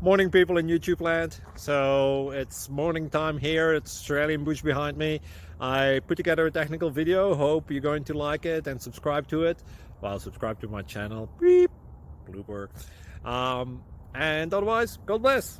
Morning, people in YouTube land. So it's morning time here. It's Australian bush behind me. I put together a technical video. Hope you're going to like it and subscribe to it. Well, subscribe to my channel. Beep. Blooper. And otherwise, God bless.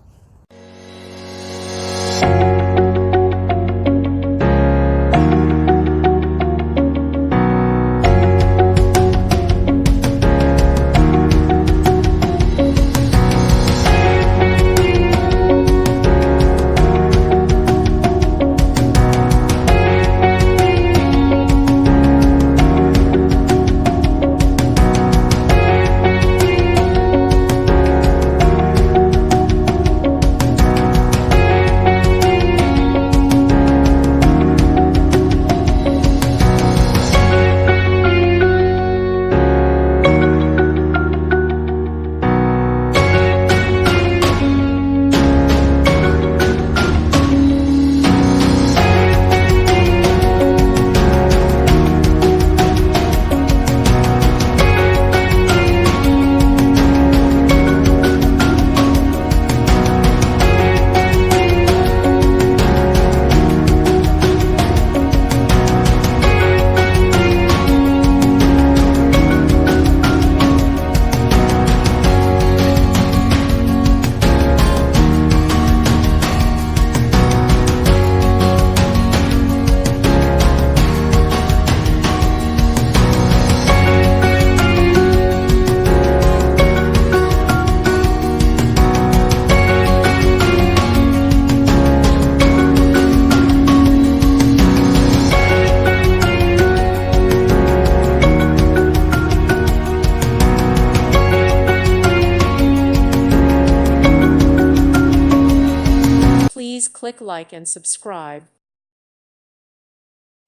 Please click like and subscribe.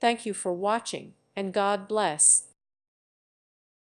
Thank you for watching, and God bless.